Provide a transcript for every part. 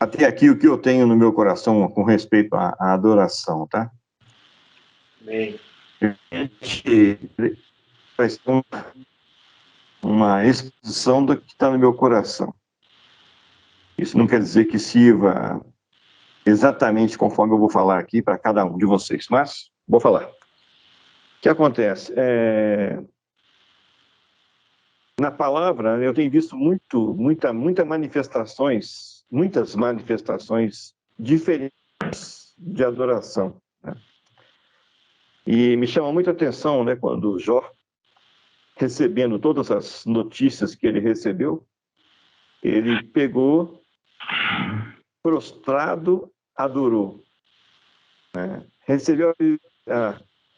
até aqui o que eu tenho no meu coração com respeito à adoração, tá? Bem, Vai ser uma exposição do que está no meu coração. Isso não quer dizer que sirva exatamente conforme eu vou falar aqui para cada um de vocês, mas vou falar. O que acontece? Na palavra, eu tenho visto muitas manifestações diferentes de adoração, né? E me chama muita atenção, né, quando Jó, recebendo todas as notícias que ele recebeu, ele pegou, prostrado, adorou, né? Recebeu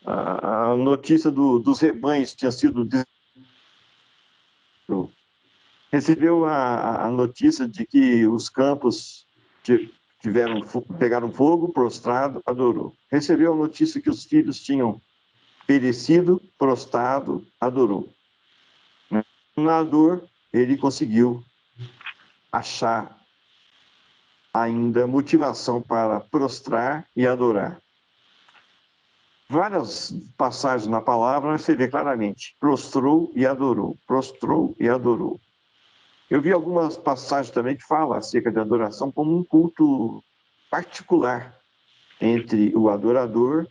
a notícia dos rebanhos que tinham sido recebeu a notícia de que os campos pegaram fogo, prostrado, adorou. Recebeu a notícia que os filhos tinham perecido, prostrado, adorou. Na dor, ele conseguiu achar ainda motivação para prostrar e adorar. Várias passagens na palavra você vê claramente: prostrou e adorou, prostrou e adorou. Eu vi algumas passagens também que falam acerca de adoração como um culto particular entre o adorador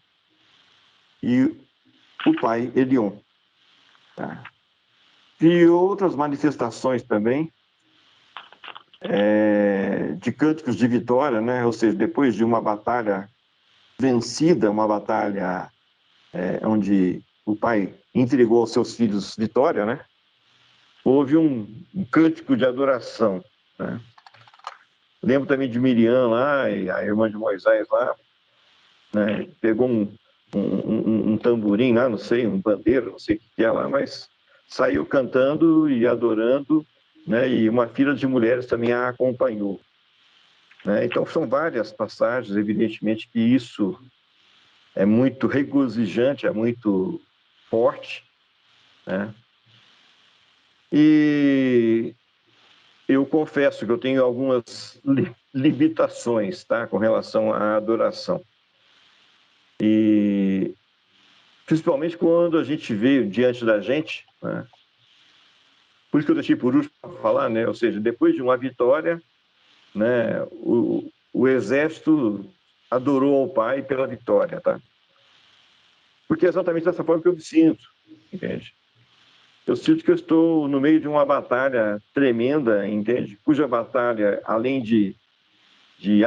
e o pai Elion. Tá? E outras manifestações também de cânticos de vitória, né? Ou seja, depois de uma batalha vencida, uma batalha onde o pai entregou aos seus filhos vitória, né? Houve um cântico de adoração, né? Lembro também de Miriam lá, e a irmã de Moisés lá, né? Pegou um tamborim lá, não sei, um bandeiro, não sei o que é lá, mas saiu cantando e adorando, né? E uma fila de mulheres também a acompanhou, né? Então são várias passagens, evidentemente que isso é muito regozijante, é muito forte, né? E eu confesso que eu tenho algumas limitações, tá, com relação à adoração. E principalmente quando a gente vê diante da gente, né? Por isso que eu deixei por último para falar, né? Ou seja, depois de uma vitória, né, o exército adorou ao Pai pela vitória, tá? Porque é exatamente dessa forma que eu me sinto, entende? Eu sinto que eu estou no meio de uma batalha tremenda, entende? Cuja batalha, além de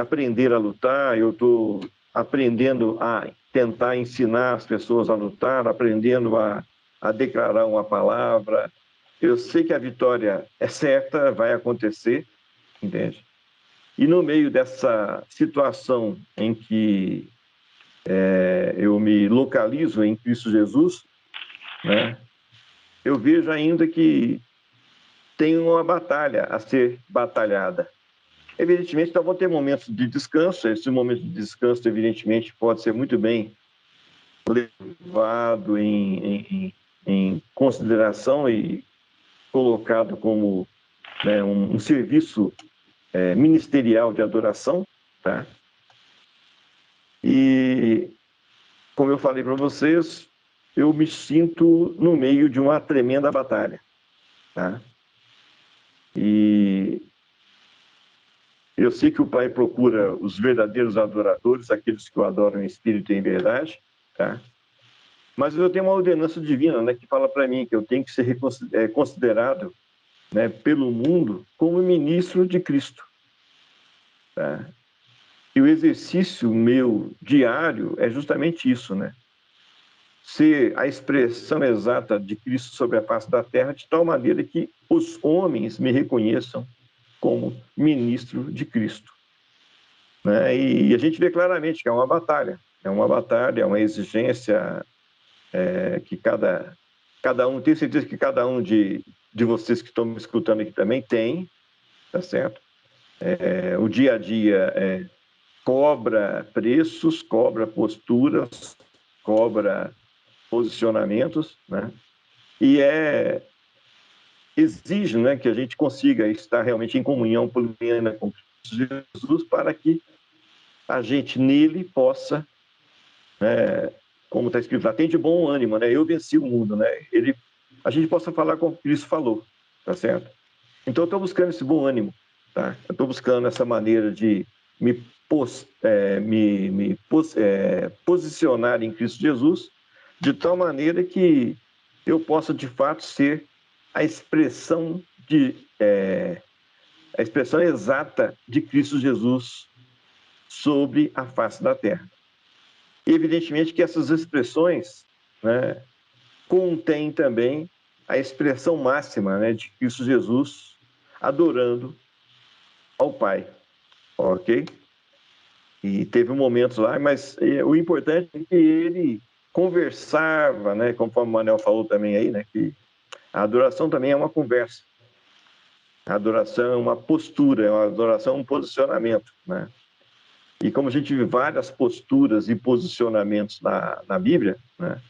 aprender a lutar, eu estou aprendendo a tentar ensinar as pessoas a lutar, aprendendo a declarar uma palavra. Eu sei que a vitória é certa, vai acontecer, entende? E no meio dessa situação em que eu me localizo em Cristo Jesus, né, eu vejo ainda que tem uma batalha a ser batalhada. Evidentemente, então, vão ter momentos de descanso. Esse momento de descanso, evidentemente, pode ser muito bem levado em consideração e colocado como, né, um serviço ministerial de adoração, tá? E, como eu falei para vocês, eu me sinto no meio de uma tremenda batalha, tá? E eu sei que o Pai procura os verdadeiros adoradores, aqueles que o adoram em espírito e em verdade, tá? Mas eu tenho uma ordenança divina, né, que fala para mim que eu tenho que ser considerado, né, pelo mundo como ministro de Cristo, tá? E o exercício meu diário é justamente isso, né? Ser a expressão exata de Cristo sobre a face da terra, de tal maneira que os homens me reconheçam como ministro de Cristo, né? E a gente vê claramente que é uma batalha, é uma exigência que cada um, tenho certeza que cada um de vocês que estão me escutando aqui também tem, tá certo? O dia a dia cobra preços, cobra posturas, cobra posicionamentos, né? E exige, né, que a gente consiga estar realmente em comunhão plena com Jesus para que a gente nele possa, como está escrito lá, tem de bom ânimo, né? Eu venci o mundo, né? A gente possa falar como Cristo falou, tá certo? Então eu estou buscando esse bom ânimo, tá? Eu estou buscando essa maneira de posicionar em Cristo Jesus de tal maneira que eu possa de fato ser a expressão a expressão exata de Cristo Jesus sobre a face da terra. E evidentemente que essas expressões, né, contêm também a expressão máxima, né, de Cristo Jesus adorando ao Pai, ok? E teve momentos lá, mas o importante é que ele conversava, né, conforme o Manel falou também aí, né, que a adoração também é uma conversa. A adoração é uma postura, a adoração é um posicionamento, né? E como a gente vê várias posturas e posicionamentos na Bíblia, né,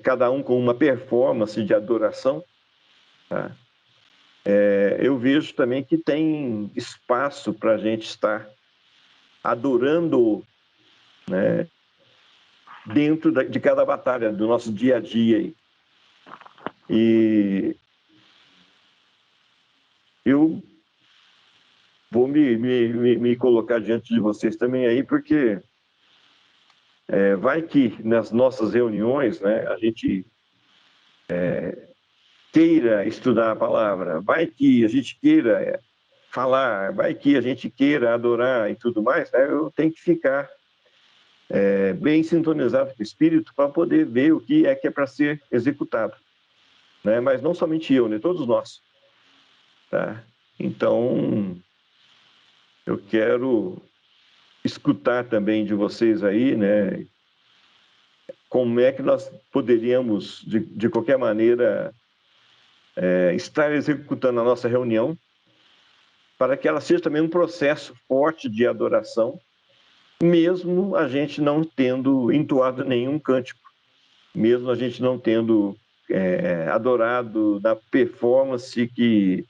cada um com uma performance de adoração, tá? Eu vejo também que tem espaço para a gente estar adorando, né, dentro de cada batalha, do nosso dia a dia. E eu vou me colocar diante de vocês também aí, porque vai que nas nossas reuniões, né, a gente queira estudar a palavra, vai que a gente queira falar, vai que a gente queira adorar e tudo mais, né, eu tenho que ficar bem sintonizado com o Espírito para poder ver o que é para ser executado, né? Mas não somente eu, né? Todos nós, tá? Então, eu quero escutar também de vocês aí, né? Como é que nós poderíamos, de qualquer maneira, estar executando a nossa reunião para que ela seja também um processo forte de adoração, mesmo a gente não tendo entoado nenhum cântico, mesmo a gente não tendo adorado na performance que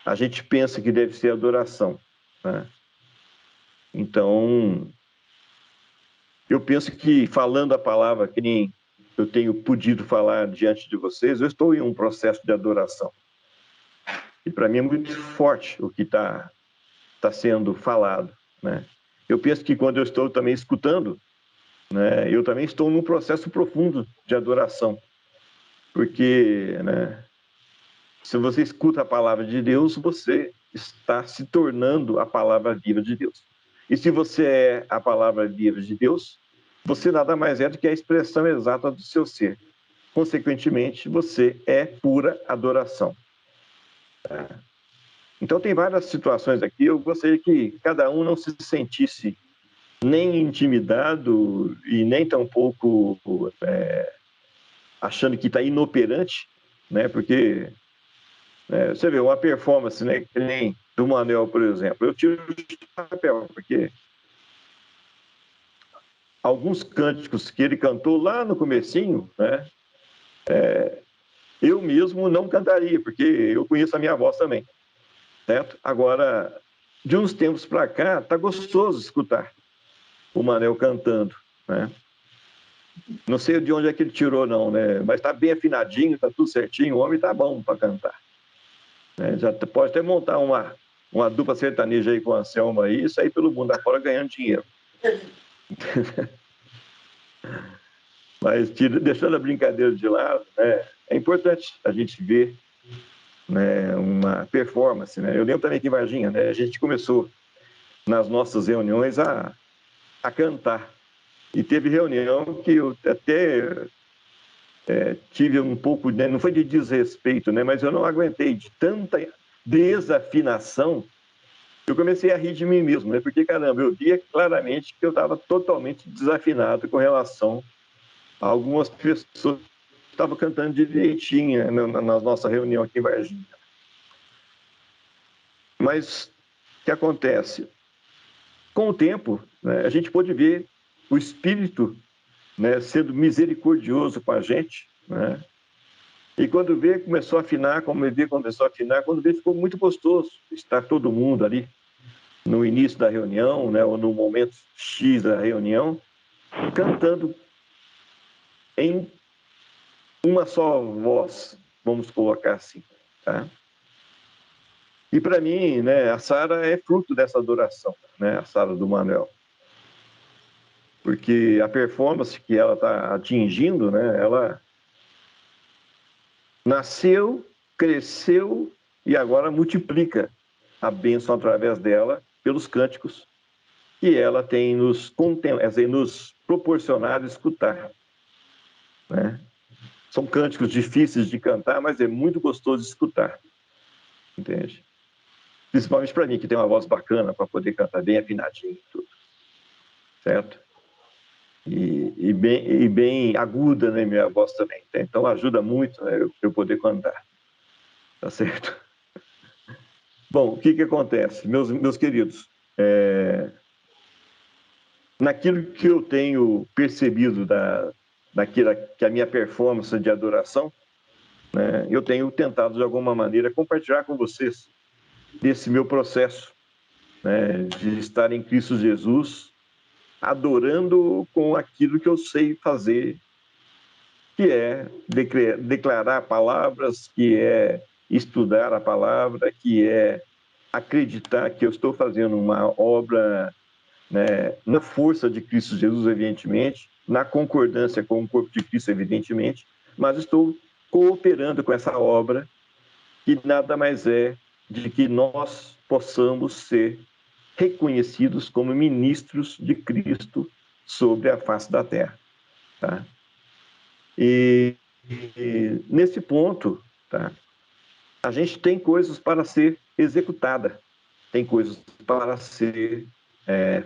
a gente pensa que deve ser adoração, né? Então, eu penso que falando a palavra que nem eu tenho podido falar diante de vocês, eu estou em um processo de adoração. E para mim é muito forte o que está sendo falado, né? Eu penso que quando eu estou também escutando, né, eu também estou num processo profundo de adoração, porque, né, se você escuta a palavra de Deus, você está se tornando a palavra viva de Deus. E se você é a palavra viva de Deus, você nada mais é do que a expressão exata do seu ser. Consequentemente, você é pura adoração. Então, tem várias situações aqui. Eu gostaria que cada um não se sentisse nem intimidado e nem tampouco achando que está inoperante, né? Porque você vê uma performance, né, que nem do Manel, por exemplo. Eu tiro o chapéu, porque alguns cânticos que ele cantou lá no comecinho, né, eu mesmo não cantaria, porque eu conheço a minha voz também, certo? Agora, de uns tempos para cá, tá gostoso escutar o Manel cantando, né? Não sei de onde é que ele tirou, não, né? Mas tá bem afinadinho, tá tudo certinho, o homem tá bom para cantar, né? Já pode até montar uma dupla sertaneja aí com o Anselmo aí e sair pelo mundo afora ganhando dinheiro. Mas deixando a brincadeira de lado, né, é importante a gente ver, né, uma performance, né? Eu lembro também que em Varginha, né, a gente começou nas nossas reuniões a cantar. E teve reunião que eu até tive um pouco, né, não foi de desrespeito, né, mas eu não aguentei de tanta desafinação. Eu comecei a rir de mim mesmo, né, porque, caramba, eu via claramente que eu estava totalmente desafinado com relação a algumas pessoas que estavam cantando direitinho, né, na nossa reunião aqui em Varginha. Mas o que acontece? Com o tempo, né, a gente pôde ver o Espírito, né, sendo misericordioso com a gente, né, E quando vê, começou a afinar, quando vê, ficou muito gostoso estar todo mundo ali no início da reunião, né, ou no momento X da reunião, cantando em uma só voz, vamos colocar assim, tá? E para mim, né, a Sara é fruto dessa adoração, né, a Sara do Manuel. Porque a performance que ela está atingindo, né, ela nasceu, cresceu e agora multiplica a bênção através dela pelos cânticos que ela tem nos proporcionado escutar, né? São cânticos difíceis de cantar, mas é muito gostoso de escutar, entende? Principalmente para mim, que tem uma voz bacana para poder cantar bem afinadinho e tudo, certo? E bem aguda, né, minha voz também. Então ajuda muito, né, eu poder cantar, tá certo? Bom, o que acontece? Meus queridos, naquilo que eu tenho percebido daquilo que a minha performance de adoração, né, eu tenho tentado de alguma maneira compartilhar com vocês desse meu processo, né, de estar em Cristo Jesus, adorando com aquilo que eu sei fazer, que é declarar palavras, que é estudar a palavra, que é acreditar que eu estou fazendo uma obra, né, na força de Cristo Jesus, evidentemente, na concordância com o corpo de Cristo, evidentemente, mas estou cooperando com essa obra, que nada mais é de que nós possamos ser reconhecidos como ministros de Cristo sobre a face da terra, tá? E nesse ponto, tá, a gente tem coisas para ser executada, tem coisas para ser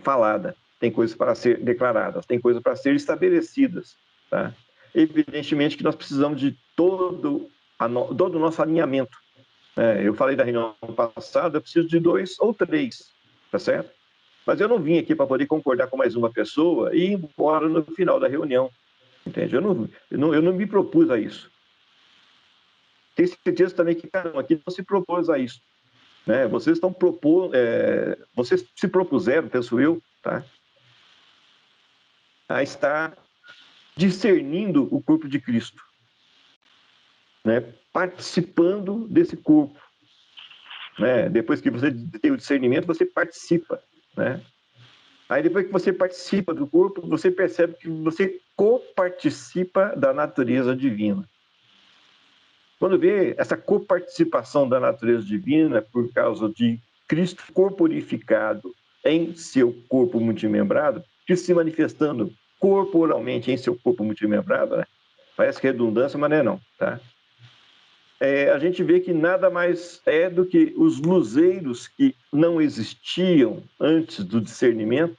falada, tem coisas para ser declaradas, tem coisas para ser estabelecidas, tá? Evidentemente que nós precisamos de todo o nosso alinhamento. Eu falei da reunião passada, eu preciso de 2 ou 3, tá certo? Mas eu não vim aqui para poder concordar com mais uma pessoa e ir embora no final da reunião, entende? Eu não me propus a isso. Tenho certeza também que cada um aqui não se propôs a isso, né? Vocês vocês se propuseram, penso eu, tá, a estar discernindo o corpo de Cristo, né? Participando desse corpo, né? Depois que você tem o discernimento, você participa, né? Aí depois que você participa do corpo, você percebe que você coparticipa da natureza divina. Quando vê essa coparticipação da natureza divina por causa de Cristo corporificado em seu corpo multimembrado, Cristo se manifestando corporalmente em seu corpo multimembrado, né? Parece redundância, mas não é não, tá? A gente vê que nada mais é do que os luzeiros que não existiam antes do discernimento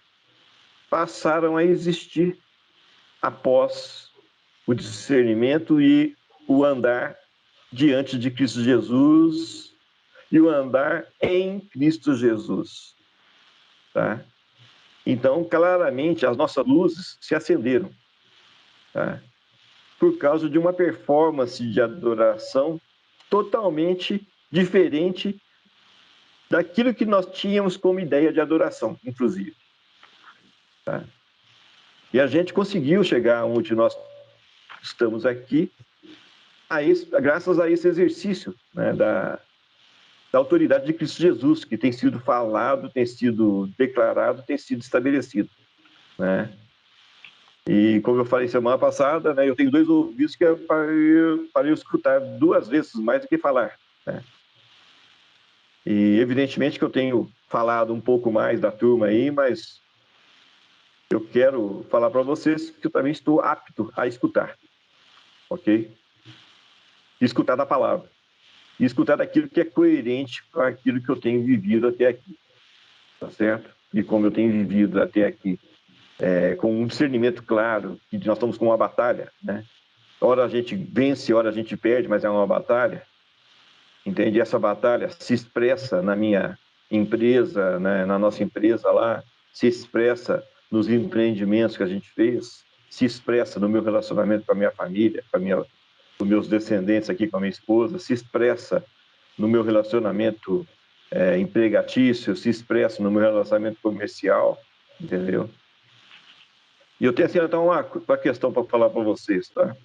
passaram a existir após o discernimento e o andar diante de Cristo Jesus e o andar em Cristo Jesus, tá? Então, claramente, as nossas luzes se acenderam, tá? Por causa de uma performance de adoração totalmente diferente daquilo que nós tínhamos como ideia de adoração, inclusive, tá? E a gente conseguiu chegar onde nós estamos aqui, graças a esse exercício, né, da autoridade de Cristo Jesus, que tem sido falado, tem sido declarado, tem sido estabelecido, né? E como eu falei semana passada, né, eu tenho 2 ouvidos que é para eu escutar 2 vezes mais do que falar, né? E evidentemente que eu tenho falado um pouco mais da turma aí, mas eu quero falar para vocês que eu também estou apto a escutar, ok? Escutar da palavra. E escutar aquilo que é coerente com aquilo que eu tenho vivido até aqui, tá certo? E como eu tenho vivido até aqui, com um discernimento claro, que nós estamos com uma batalha, né? Ora a gente vence, ora a gente perde, mas é uma batalha, entende? E essa batalha se expressa na minha empresa, né? Na nossa empresa lá, se expressa nos empreendimentos que a gente fez, se expressa no meu relacionamento com a minha família, com a minha meus descendentes aqui com a minha esposa, se expressa no meu relacionamento empregatício, se expressa no meu relacionamento comercial, entendeu? E eu tenho assim até uma questão para falar para vocês, tá?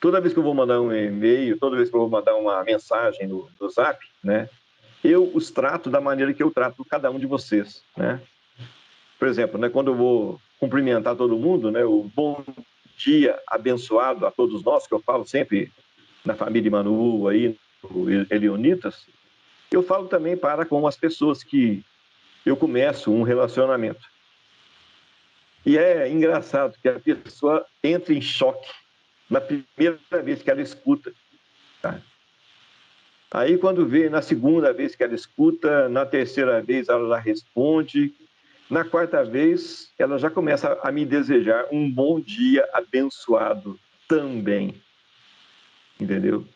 Toda vez que eu vou mandar um e-mail, toda vez que eu vou mandar uma mensagem no Zap, né? Eu os trato da maneira que eu trato cada um de vocês, né? Por exemplo, né, quando eu vou cumprimentar todo mundo, né, o bom dia abençoado a todos nós, que eu falo sempre na família Manu aí, o Elionitas, eu falo também para com as pessoas que eu começo um relacionamento. E é engraçado que a pessoa entra em choque na primeira vez que ela escuta, tá? Aí quando vê na segunda vez que ela escuta, na terceira vez ela já responde, na quarta vez ela já começa a me desejar um bom dia abençoado também, entendeu?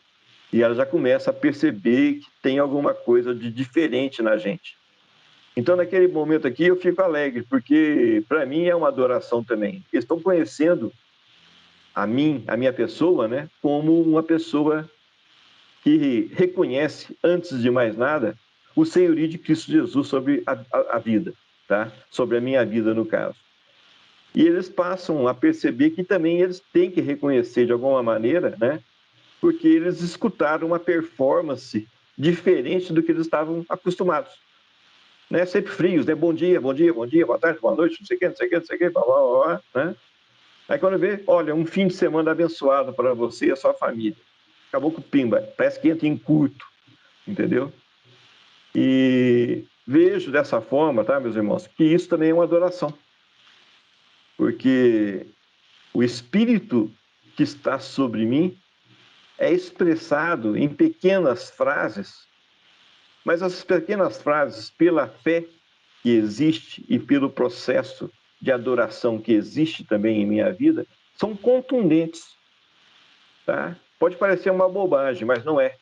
E ela já começa a perceber que tem alguma coisa de diferente na gente. Então, naquele momento aqui, eu fico alegre, porque para mim é uma adoração também. Eles estão conhecendo a minha pessoa, né, como uma pessoa que reconhece, antes de mais nada, o senhorio de Cristo Jesus sobre a vida, tá? Sobre a minha vida, no caso. E eles passam a perceber que também eles têm que reconhecer de alguma maneira, né, porque eles escutaram uma performance diferente do que eles estavam acostumados. Né? Sempre frios, né? Bom dia, bom dia, bom dia, boa tarde, boa noite, não sei o que, não sei o que, não sei o que, blá, blá, blá, né? Aí quando vê, olha, um fim de semana abençoado para você e a sua família. Acabou com o pimba, parece que entra em curto, entendeu? E vejo dessa forma, tá, meus irmãos, que isso também é uma adoração. Porque o Espírito que está sobre mim é expressado em pequenas frases, mas as pequenas frases, pela fé que existe e pelo processo de adoração que existe também em minha vida, são contundentes, tá? Pode parecer uma bobagem, mas não é.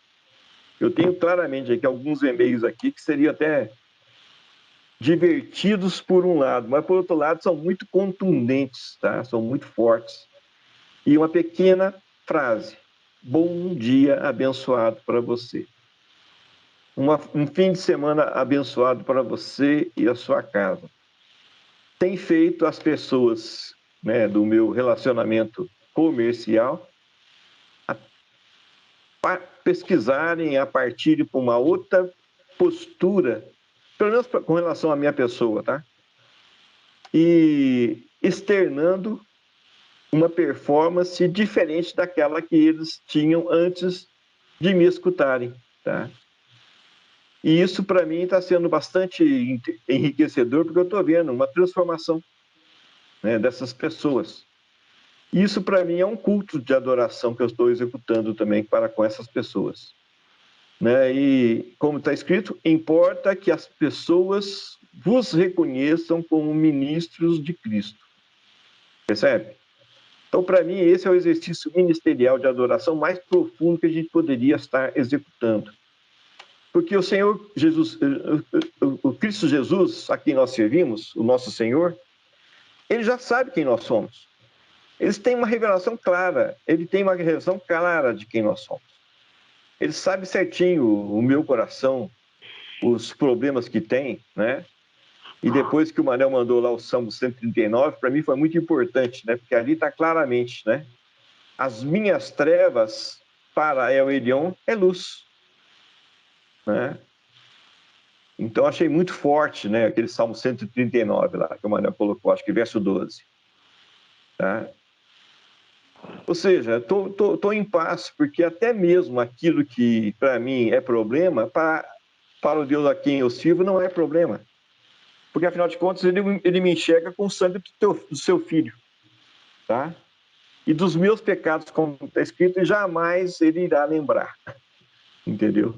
Eu tenho claramente aqui alguns e-mails aqui que seriam até divertidos por um lado, mas por outro lado são muito contundentes, tá? São muito fortes. E uma pequena frase: bom dia abençoado para você. Um fim de semana abençoado para você e a sua casa. Tem feito as pessoas, né, do meu relacionamento comercial a pesquisarem, a partir de uma outra postura, pelo menos com relação à minha pessoa, tá? E externando uma performance diferente daquela que eles tinham antes de me escutarem, tá? E isso, para mim, está sendo bastante enriquecedor, porque eu estou vendo uma transformação, né, dessas pessoas. Isso, para mim, é um culto de adoração que eu estou executando também para com essas pessoas. Né? E, como está escrito, importa que as pessoas vos reconheçam como ministros de Cristo. Percebe? Então, para mim, esse é o exercício ministerial de adoração mais profundo que a gente poderia estar executando. Porque o Senhor Jesus, o Cristo Jesus, a quem nós servimos, o nosso Senhor, ele já sabe quem nós somos. Eles têm uma revelação clara, ele tem uma revelação clara de quem nós somos. Ele sabe certinho o meu coração, os problemas que tem, né? E depois que o Manel mandou lá o Salmo 139, para mim foi muito importante, né? Porque ali está claramente, né? As minhas trevas para El Elyon é luz, né? Então achei muito forte, né? Aquele Salmo 139 lá, que o Manel colocou, acho que verso 12. Tá? Ou seja, estou em paz, porque até mesmo aquilo que para mim é problema, para o Deus a quem eu sirvo não é problema. Porque afinal de contas ele me enxerga com o sangue do seu filho. Tá? E dos meus pecados, como está escrito, jamais ele irá lembrar. Entendeu?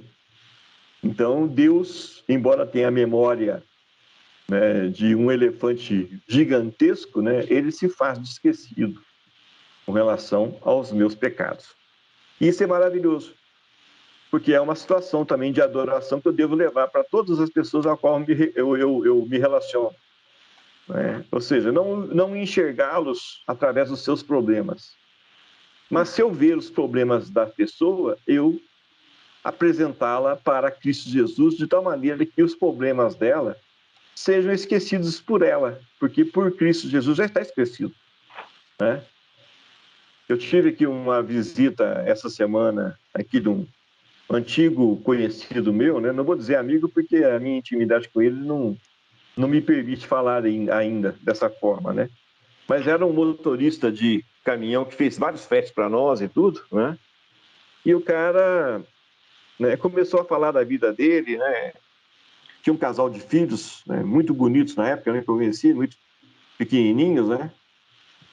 Então Deus, embora tenha a memória, né, de um elefante gigantesco, né, ele se faz de esquecido com relação aos meus pecados. Isso é maravilhoso, porque é uma situação também de adoração que eu devo levar para todas as pessoas a qual eu me relaciono. Né? Ou seja, não enxergá-los através dos seus problemas, Mas se eu ver os problemas da pessoa, eu apresentá-la para Cristo Jesus de tal maneira que os problemas dela sejam esquecidos por ela, porque por Cristo Jesus já está esquecido, né? Eu tive aqui uma visita essa semana aqui de um antigo conhecido meu, né? Não vou dizer amigo porque a minha intimidade com ele não me permite falar ainda dessa forma, né? Mas era um motorista de caminhão que fez vários fretes para nós e tudo, né? E o cara, né, começou a falar da vida dele, né? Tinha um casal de filhos, né, muito bonitos na época, né, que eu conheci, muito pequenininhos, né?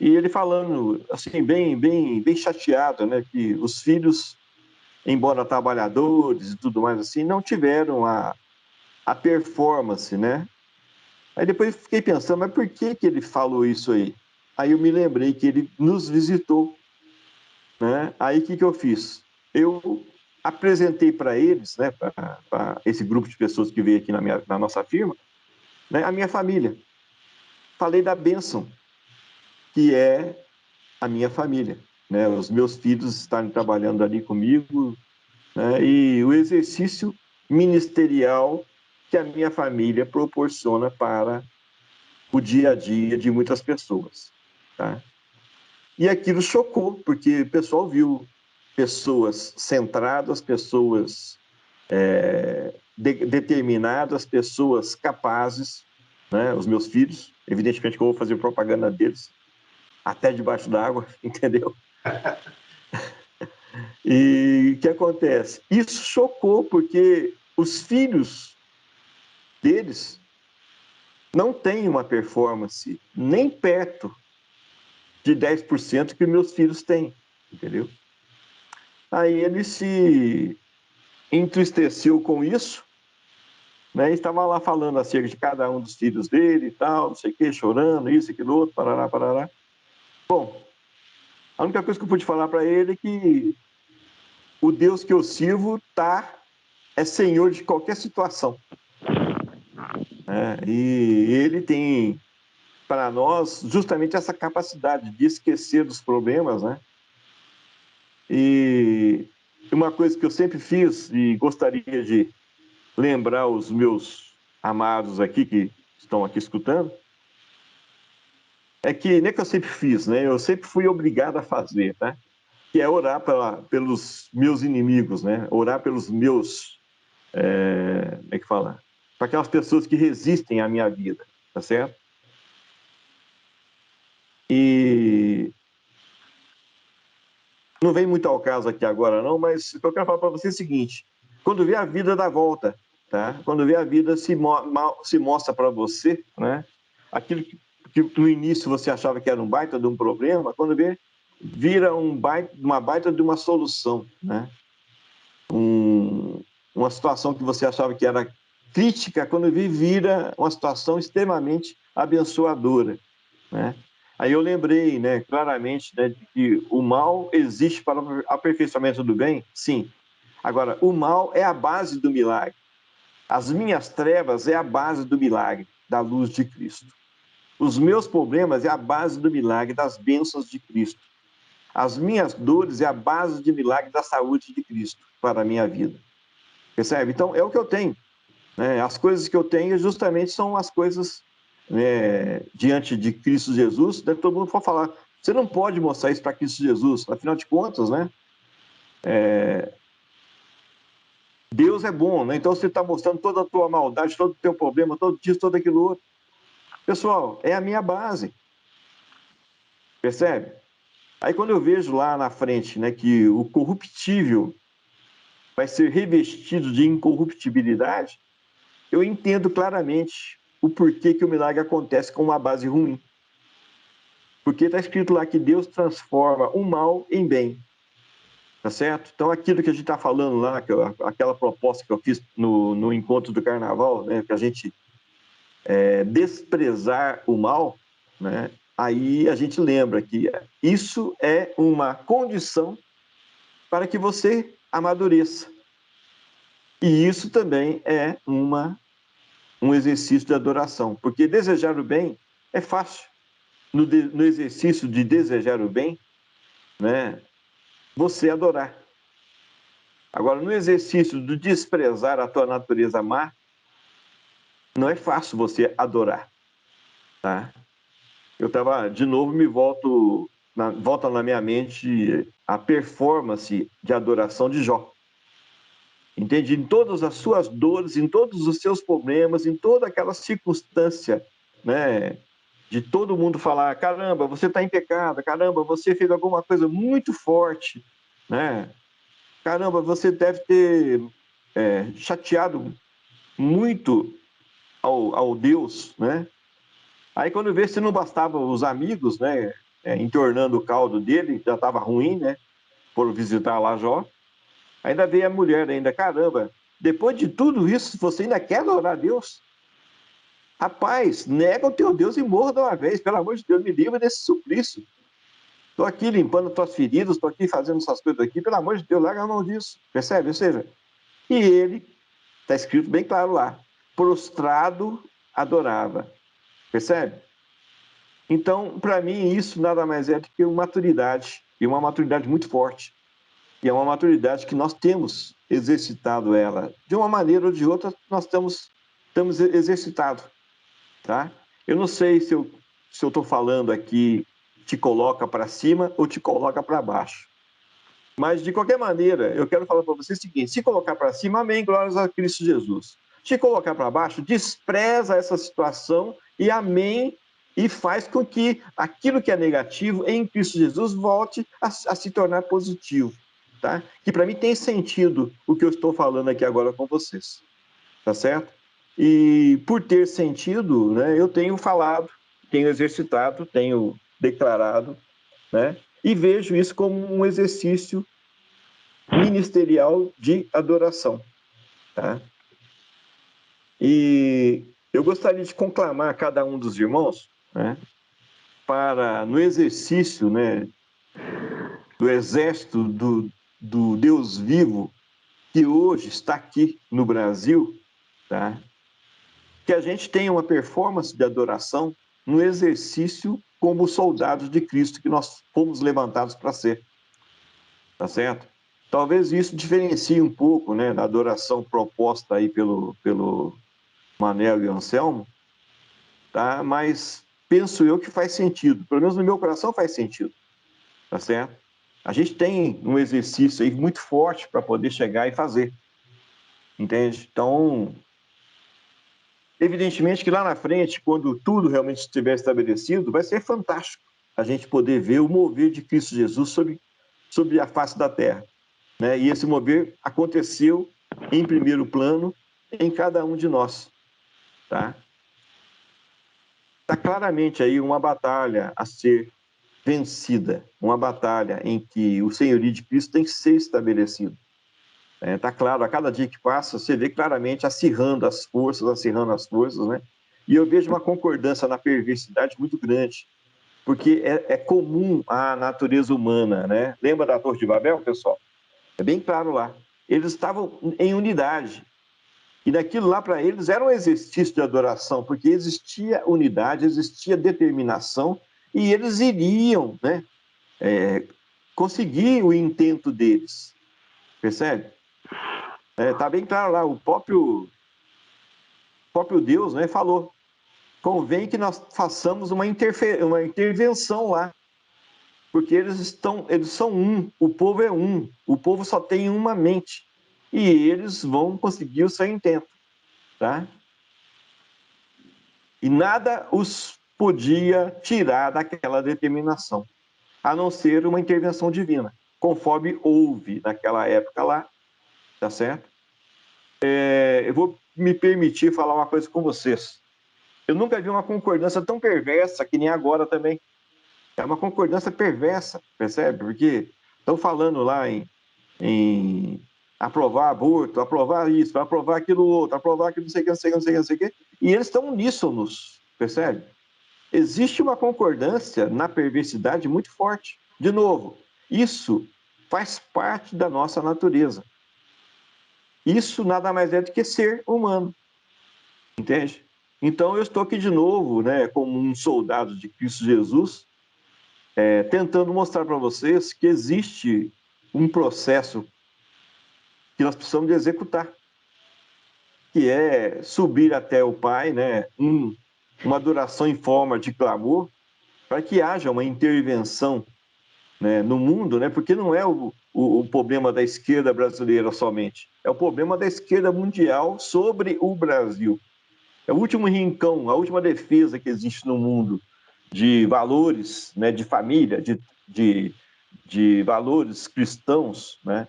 E ele falando assim bem chateado, né, que os filhos, embora trabalhadores e tudo mais assim, não tiveram a performance, né? Aí depois fiquei pensando, mas por que que ele falou isso aí? Aí eu me lembrei que ele nos visitou, né? Aí o que que eu fiz? Eu apresentei para eles, né, para esse grupo de pessoas que veio aqui na nossa firma, né, a minha família. Falei da bênção que é a minha família, né? Os meus filhos estarem trabalhando ali comigo, né? E o exercício ministerial que a minha família proporciona para o dia a dia de muitas pessoas, tá? E aquilo chocou, porque o pessoal viu pessoas centradas, pessoas determinadas, pessoas capazes, né? Os meus filhos, evidentemente que eu vou fazer propaganda deles, até debaixo d'água, entendeu? E o que acontece? Isso chocou, porque os filhos deles não têm uma performance nem perto de 10% que meus filhos têm, entendeu? Aí ele se entristeceu com isso, né? E estava lá falando acerca de cada um dos filhos dele e tal, não sei o quê, chorando, isso, aquilo, outro, parará, parará. Bom, a única coisa que eu pude falar para ele é que o Deus que eu sirvo é senhor de qualquer situação, né? E ele tem para nós justamente essa capacidade de esquecer dos problemas, né? E uma coisa que eu sempre fiz e gostaria de lembrar os meus amados aqui que estão aqui escutando, é que nem que eu sempre fiz, né? Eu sempre fui obrigado a fazer, tá? Que é orar pelos meus inimigos, né? Orar pelos meus, como é que fala? Para aquelas pessoas que resistem à minha vida, tá certo? E não vem muito ao caso aqui agora, não, mas o que eu quero falar para você é o seguinte: quando vê a vida dá volta, tá? Quando vê a vida se mostra para você, né? Aquilo que no início você achava que era um baita de um problema, quando vê, vira uma baita de uma solução, né? Uma situação que você achava que era crítica, quando vê, vira uma situação extremamente abençoadora, né? Aí eu lembrei, né, claramente, né, de que o mal existe para o aperfeiçoamento do bem, sim. Agora, o mal é a base do milagre. As minhas trevas é a base do milagre, da luz de Cristo. Os meus problemas é a base do milagre, das bênçãos de Cristo. As minhas dores é a base de milagre da saúde de Cristo para a minha vida. Percebe? Então, é o que eu tenho, né? As coisas que eu tenho justamente são as coisas, né, diante de Cristo Jesus, né, todo mundo for falar. Você não pode mostrar isso para Cristo Jesus, afinal de contas, né? Deus é bom, né? Então você está mostrando toda a tua maldade, todo o teu problema, todo isso, todo aquilo outro. Pessoal, é a minha base, percebe? Aí quando eu vejo lá na frente, né, que o corruptível vai ser revestido de incorruptibilidade, eu entendo claramente o porquê que o milagre acontece com uma base ruim. Porque está escrito lá que Deus transforma o mal em bem. Tá certo? Então, aquilo que a gente está falando lá, aquela proposta que eu fiz no encontro do carnaval, né, que a gente desprezar o mal, né, aí a gente lembra que isso é uma condição para que você amadureça. E isso também é um exercício de adoração, porque desejar o bem é fácil. No exercício de desejar o bem, né, você adorar. Agora, no exercício do desprezar a tua natureza má, não é fácil você adorar, tá? Eu estava, de novo, volta na minha mente a performance de adoração de Jó. Entende? Em todas as suas dores, em todos os seus problemas, em toda aquela circunstância, né? De todo mundo falar, caramba, você está em pecado, caramba, você fez alguma coisa muito forte, né? Caramba, você deve ter chateado muito ao Deus, né? Aí quando vê se não bastava os amigos, né? Entornando o caldo dele, já estava ruim, né? Foram visitar lá Jó. Ainda veio a mulher, ainda, caramba, depois de tudo isso, você ainda quer adorar a Deus? Rapaz, nega o teu Deus e morra de uma vez, pelo amor de Deus, me livra desse suplício. Estou aqui limpando tuas feridas, estou aqui fazendo essas coisas aqui, pelo amor de Deus, larga a mão disso, percebe? Ou seja, e ele, está escrito bem claro lá, prostrado adorava, percebe? Então, para mim, isso nada mais é do que uma maturidade, e uma maturidade muito forte. E é uma maturidade que nós temos exercitado ela. De uma maneira ou de outra, nós estamos exercitado, tá? Eu não sei se eu estou falando aqui te coloca para cima ou te coloca para baixo. Mas, de qualquer maneira, eu quero falar para você o seguinte: se colocar para cima, amém, glórias a Cristo Jesus. Se colocar para baixo, despreza essa situação e amém, e faz com que aquilo que é negativo em Cristo Jesus volte a se tornar positivo. Tá? Que para mim tem sentido o que eu estou falando aqui agora com vocês. Tá certo? E por ter sentido, né, eu tenho falado, tenho exercitado, tenho declarado, né? E vejo isso como um exercício ministerial de adoração, tá? E eu gostaria de conclamar cada um dos irmãos, né, para no exercício, né, do exército do Deus vivo que hoje está aqui no Brasil, tá? Que a gente tenha uma performance de adoração no exercício como soldados de Cristo que nós fomos levantados para ser, tá certo? Talvez isso diferencie um pouco, né, da adoração proposta aí pelo Manel e Anselmo, tá? Mas penso eu que faz sentido, pelo menos no meu coração faz sentido, tá certo? A gente tem um exercício aí muito forte para poder chegar e fazer, entende? Então, evidentemente que lá na frente, quando tudo realmente estiver estabelecido, vai ser fantástico a gente poder ver o mover de Cristo Jesus sobre a face da terra, né? E esse mover aconteceu em primeiro plano em cada um de nós, tá? Está claramente aí uma batalha a ser vencida, uma batalha em que o senhorio de Cristo tem que ser estabelecido. Está claro, a cada dia que passa, você vê claramente acirrando as forças, né? E eu vejo uma concordância na perversidade muito grande, porque é comum à natureza humana, né? Lembra da Torre de Babel, pessoal? É bem claro lá. Eles estavam em unidade, e daquilo lá para eles era um exercício de adoração, porque existia unidade, existia determinação, e eles iriam, né, conseguir o intento deles. Percebe? Tá bem claro lá, o próprio Deus, né, falou: convém que nós façamos uma intervenção lá, porque eles são um, o povo é um, o povo só tem uma mente, e eles vão conseguir o seu intento, tá? E nada os podia tirar daquela determinação, a não ser uma intervenção divina, conforme houve naquela época lá, tá certo? Eu vou me permitir falar uma coisa com vocês. Eu nunca vi uma concordância tão perversa que nem agora também. É uma concordância perversa, percebe? Porque estão falando lá em aprovar aborto, aprovar isso, aprovar aquilo outro, aprovar aquilo não sei o que, não sei o que, não sei o que, não sei o que, e eles estão uníssonos, percebe? Existe uma concordância na perversidade muito forte. De novo, isso faz parte da nossa natureza. Isso nada mais é do que ser humano, entende? Então eu estou aqui de novo, né, como um soldado de Cristo Jesus, tentando mostrar para vocês que existe um processo que nós precisamos de executar, que é subir até o Pai, né? Uma adoração em forma de clamor, para que haja uma intervenção, né, no mundo, né? Porque não é o problema da esquerda brasileira somente, é o problema da esquerda mundial sobre o Brasil. É o último rincão, a última defesa que existe no mundo de valores, né, de família, de valores cristãos, né?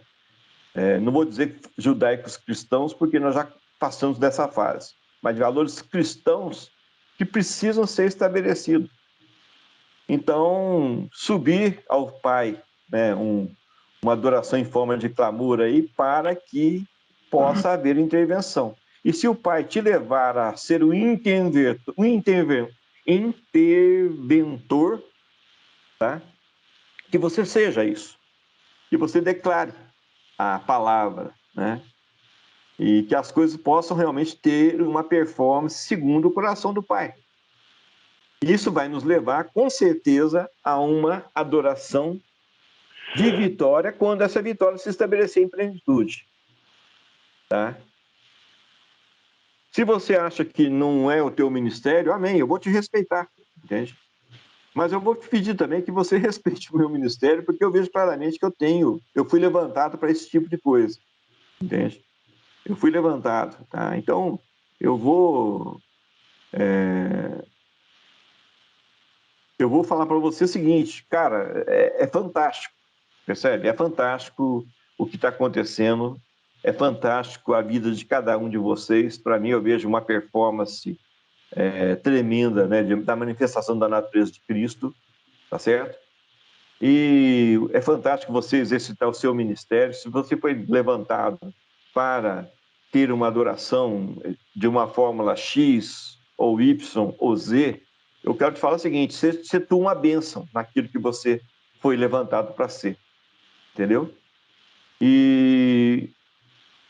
Não vou dizer judaicos cristãos, porque nós já passamos dessa fase, mas de valores cristãos que precisam ser estabelecidos. Então, subir ao Pai, né, uma adoração em forma de clamor aí, para que possa haver intervenção. E se o Pai te levar a ser um interventor, tá? Que você seja isso, que você declare a palavra, né? E que as coisas possam realmente ter uma performance segundo o coração do Pai. Isso vai nos levar, com certeza, a uma adoração de vitória, quando essa vitória se estabelecer em plenitude. Tá? Se você acha que não é o teu ministério, amém, eu vou te respeitar, entende? Mas eu vou te pedir também que você respeite o meu ministério, porque eu vejo claramente que eu fui levantado para esse tipo de coisa, entende? Eu fui levantado, tá? Então, eu vou falar para você o seguinte, cara, é fantástico, percebe? É fantástico o que está acontecendo, é fantástico a vida de cada um de vocês. Para mim, eu vejo uma performance tremenda, né, da manifestação da natureza de Cristo, tá certo? E é fantástico você exercitar o seu ministério. Se você foi levantado para ter uma adoração de uma fórmula X, ou Y, ou Z, eu quero te falar o seguinte, você tu uma bênção naquilo que você foi levantado para ser, entendeu? E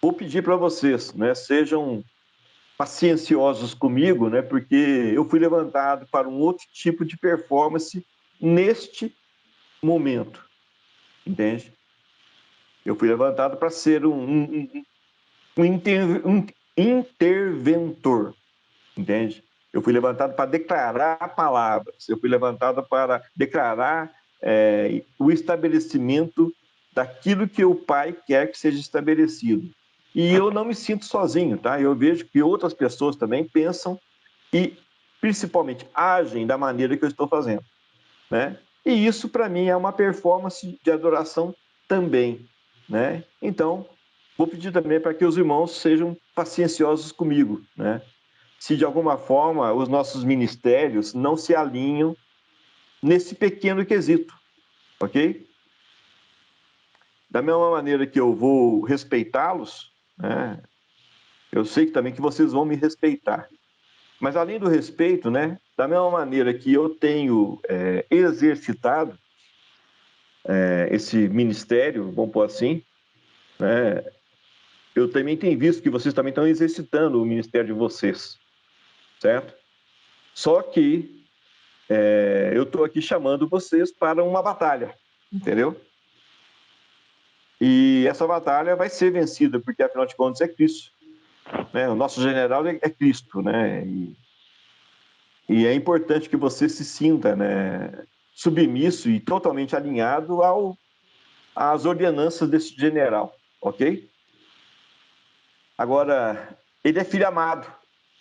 vou pedir para vocês, né, sejam pacienciosos comigo, né, porque eu fui levantado para um outro tipo de performance neste momento, entende? Eu fui levantado para ser um interventor, entende? Eu fui levantado para declarar palavras, eu fui levantado para declarar o estabelecimento daquilo que o Pai quer que seja estabelecido. E eu não me sinto sozinho, tá? Eu vejo que outras pessoas também pensam e, principalmente, agem da maneira que eu estou fazendo, né? E isso, para mim, é uma performance de adoração também, né? Então, vou pedir também para que os irmãos sejam pacienciosos comigo, né? Se de alguma forma os nossos ministérios não se alinham nesse pequeno quesito, ok? Da mesma maneira que eu vou respeitá-los, né? Eu sei que também que vocês vão me respeitar. Mas além do respeito, né? Da mesma maneira que eu tenho exercitado esse ministério, vamos pôr assim, né? Eu também tenho visto que vocês também estão exercitando o ministério de vocês, certo? Só que eu estou aqui chamando vocês para uma batalha, entendeu? E essa batalha vai ser vencida, porque afinal de contas é Cristo, né? O nosso general é Cristo, né? E é importante que você se sinta, né, submisso e totalmente alinhado às ordenanças desse general, ok? Agora, ele é filho amado,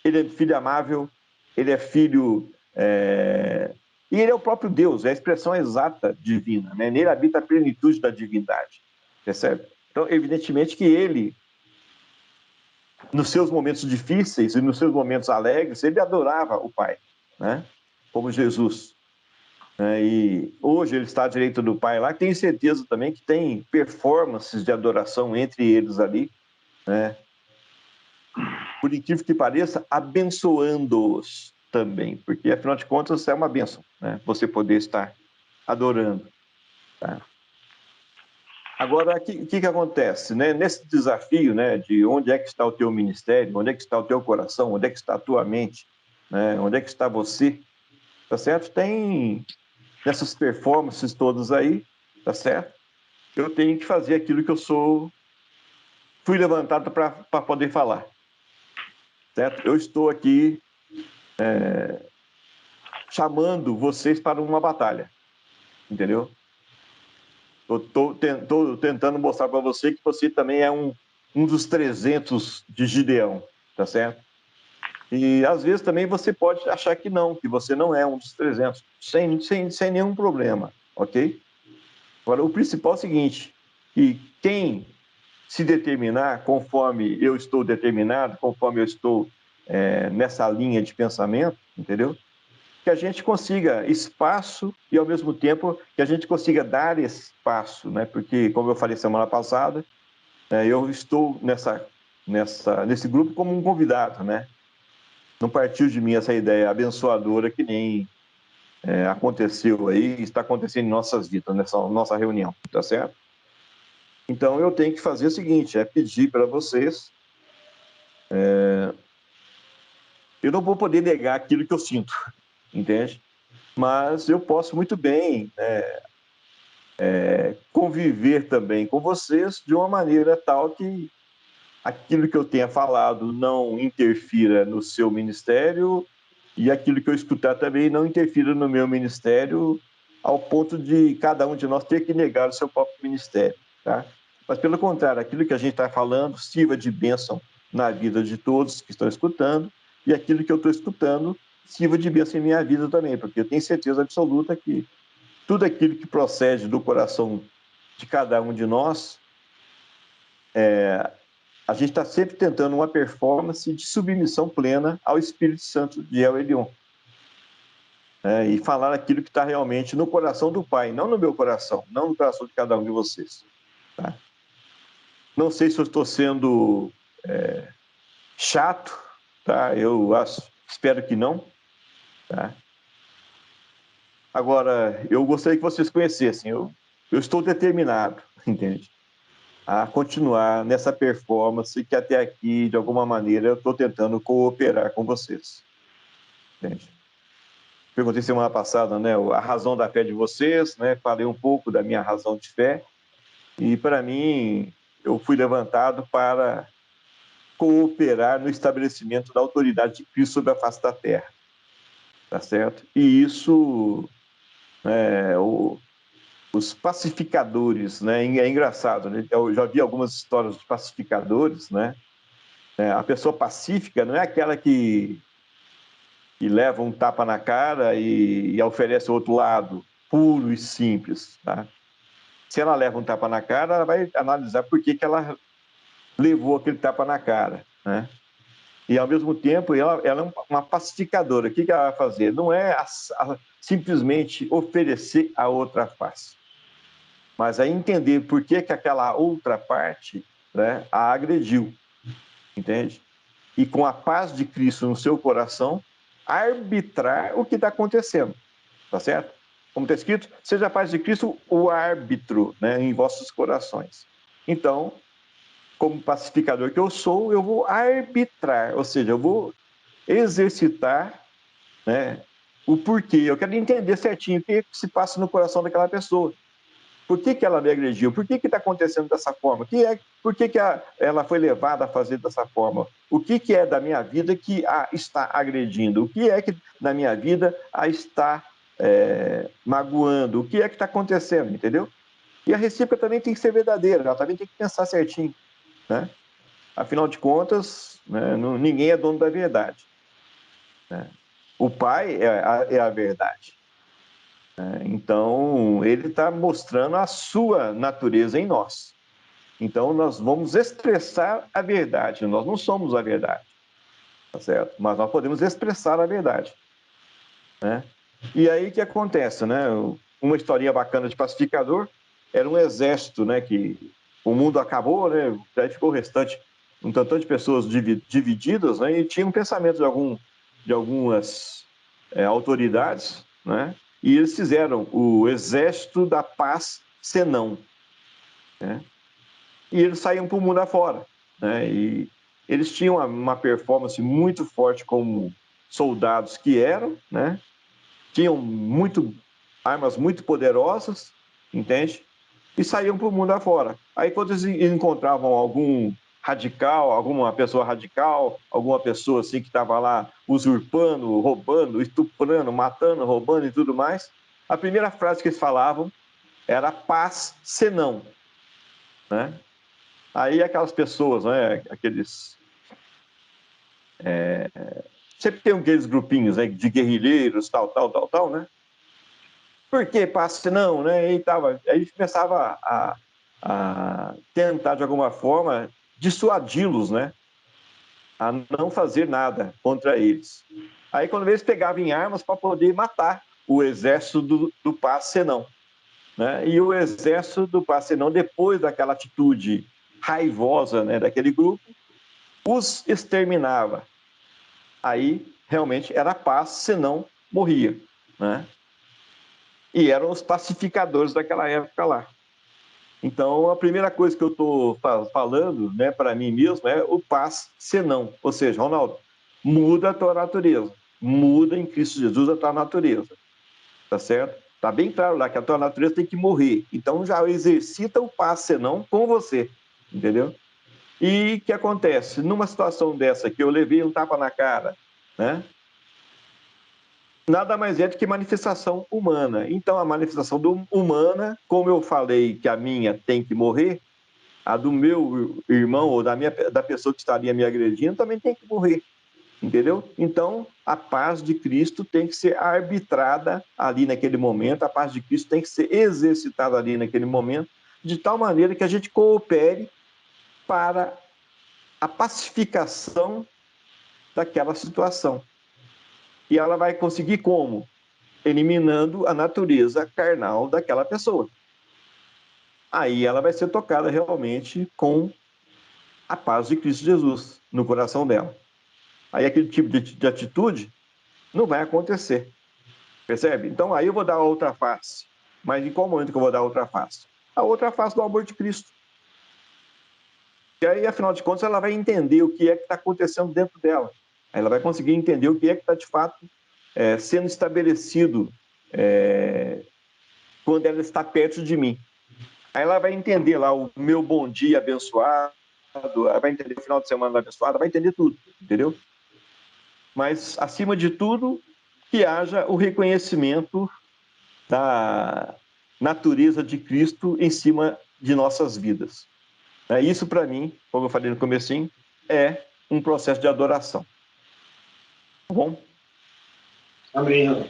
ele é filho amável, ele é filho... E ele é o próprio Deus, é a expressão exata divina, né? Nele habita a plenitude da divindade, percebe? Então, evidentemente que ele, nos seus momentos difíceis e nos seus momentos alegres, ele adorava o Pai, né? Como Jesus. E hoje ele está à direita do Pai lá, tenho certeza também que tem performances de adoração entre eles ali, né? Por incrível que pareça, abençoando-os também, porque afinal de contas é uma bênção, né? Você poder estar adorando. Tá? Agora, o que acontece, né? Nesse desafio, né, de onde é que está o teu ministério, onde é que está o teu coração, onde é que está a tua mente, né? Onde é que está você, tá certo? Tem nessas performances todas aí, tá certo? eu tenho que fazer aquilo que fui levantado para poder falar, certo? Eu estou aqui chamando vocês para uma batalha, entendeu? Estou tentando mostrar para você que você também é um dos 300 de Gideão, tá certo? E às vezes também você pode achar que você não é um dos 300, sem nenhum problema, ok? Agora, o principal é o seguinte, que quem se determinar conforme eu estou determinado, conforme eu estou nessa linha de pensamento, entendeu? Que a gente consiga espaço e, ao mesmo tempo, que a gente consiga dar espaço, né? Porque, como eu falei semana passada, eu estou nesse grupo como um convidado, né? Não partiu de mim essa ideia abençoadora que nem aconteceu aí, está acontecendo em nossas vidas, nessa nossa reunião, tá certo? Então, eu tenho que fazer o seguinte, pedir para vocês, eu não vou poder negar aquilo que eu sinto, entende? Mas eu posso muito bem conviver também com vocês de uma maneira tal que aquilo que eu tenha falado não interfira no seu ministério e aquilo que eu escutar também não interfira no meu ministério, ao ponto de cada um de nós ter que negar o seu próprio ministério, tá? Mas, pelo contrário, aquilo que a gente está falando sirva de bênção na vida de todos que estão escutando, e aquilo que eu estou escutando sirva de bênção em minha vida também, porque eu tenho certeza absoluta que tudo aquilo que procede do coração de cada um de nós, a gente está sempre tentando uma performance de submissão plena ao Espírito Santo de El Elyon. E falar aquilo que está realmente no coração do Pai, não no meu coração, não no coração de cada um de vocês. Tá? Não sei se eu estou sendo chato, tá? Espero que não. Tá? Agora, eu gostaria que vocês conhecessem, eu estou determinado, entende? A continuar nessa performance que até aqui, de alguma maneira, eu estou tentando cooperar com vocês. Entende? Perguntei semana passada, né, a razão da fé de vocês, né, falei um pouco da minha razão de fé, e para mim, eu fui levantado para cooperar no estabelecimento da autoridade de Cristo sobre a face da terra, tá certo? E isso, os pacificadores, né, é engraçado, né, eu já vi algumas histórias de pacificadores, né, a pessoa pacífica não é aquela que leva um tapa na cara e oferece o outro lado, puro e simples, tá? Se ela leva um tapa na cara, ela vai analisar por que ela levou aquele tapa na cara, né? E, ao mesmo tempo, ela é uma pacificadora. O que ela vai fazer? Não é simplesmente oferecer a outra face, mas é entender por que aquela outra parte, né, a agrediu, entende? E, com a paz de Cristo no seu coração, arbitrar o que está acontecendo, tá certo? Como está escrito, seja a paz de Cristo o árbitro, né, em vossos corações. Então, como pacificador que eu sou, eu vou arbitrar, ou seja, eu vou exercitar, né, o porquê. Eu quero entender certinho o que se passa no coração daquela pessoa. Por que ela me agrediu? Por que está acontecendo dessa forma? Por que ela foi levada a fazer dessa forma? O que é da minha vida que a está agredindo? O que é que na minha vida a está magoando? O que é que está acontecendo? Entendeu? E a recíproca também tem que ser verdadeira, ela também tem que pensar certinho, né? Afinal de contas, né, ninguém é dono da verdade, né? O Pai é a verdade. Então, ele está mostrando a sua natureza em nós. Então, nós vamos expressar a verdade. Nós não somos a verdade, tá certo? Mas nós podemos expressar a verdade, né? E aí, o que acontece, né? Uma historinha bacana de pacificador era um exército, né? Que o mundo acabou, né? Daí ficou o restante, um tantão de pessoas divididas, né? E tinha um pensamento de algumas autoridades, né? E eles fizeram o exército da paz senão, né? E eles saíam para o mundo afora, né? E eles tinham uma performance muito forte como soldados que eram, né? Tinham armas muito poderosas, entende? e saíam para o mundo afora. Aí, quando eles encontravam algum radical, alguma pessoa radical, alguma pessoa assim que estava lá usurpando, roubando, estuprando, matando, roubando e tudo mais, a primeira frase que eles falavam era paz senão, né? Aí aquelas pessoas, né, aqueles... sempre tem aqueles grupinhos, né, de guerrilheiros, tal, né? Por que paz senão, né? E tava, aí começava a tentar, de alguma forma, dissuadi-los, né, a não fazer nada contra eles. Aí, quando eles pegavam em armas para poder matar o exército do Parcenão, né? E o exército do Parcenão, depois daquela atitude raivosa, né, daquele grupo, os exterminava. Aí, realmente, era paz, senão morria, né? E eram os pacificadores daquela época lá. Então, a primeira coisa que eu estou falando, né, para mim mesmo é o paz senão. Ou seja, Ronaldo, muda a tua natureza. Muda em Cristo Jesus a tua natureza. Tá certo? Tá bem claro lá que a tua natureza tem que morrer. Então, já exercita o paz senão com você. Entendeu? E o que acontece? Numa situação dessa que eu levei um tapa na cara, né? Nada mais é do que manifestação humana. Então, a manifestação humana, como eu falei que a minha tem que morrer, a do meu irmão ou da pessoa que estaria me agredindo também tem que morrer, entendeu? Então, a paz de Cristo tem que ser arbitrada ali naquele momento, a paz de Cristo tem que ser exercitada ali naquele momento, de tal maneira que a gente coopere para a pacificação daquela situação. E ela vai conseguir como? Eliminando a natureza carnal daquela pessoa. Aí ela vai ser tocada realmente com a paz de Cristo Jesus no coração dela. Aí aquele tipo de atitude não vai acontecer, percebe? Então aí eu vou dar a outra face. Mas em qual momento que eu vou dar a outra face? A outra face do amor de Cristo. E aí, afinal de contas, ela vai entender o que é que está acontecendo dentro dela. Aí ela vai conseguir entender o que é que está, de fato, sendo estabelecido quando ela está perto de mim. Aí ela vai entender lá o meu bom dia abençoado, ela vai entender o final de semana abençoado, vai entender tudo, entendeu? Mas, acima de tudo, que haja o reconhecimento da natureza de Cristo em cima de nossas vidas. Isso, para mim, como eu falei no comecinho, é um processo de adoração. Tá bom? Amém.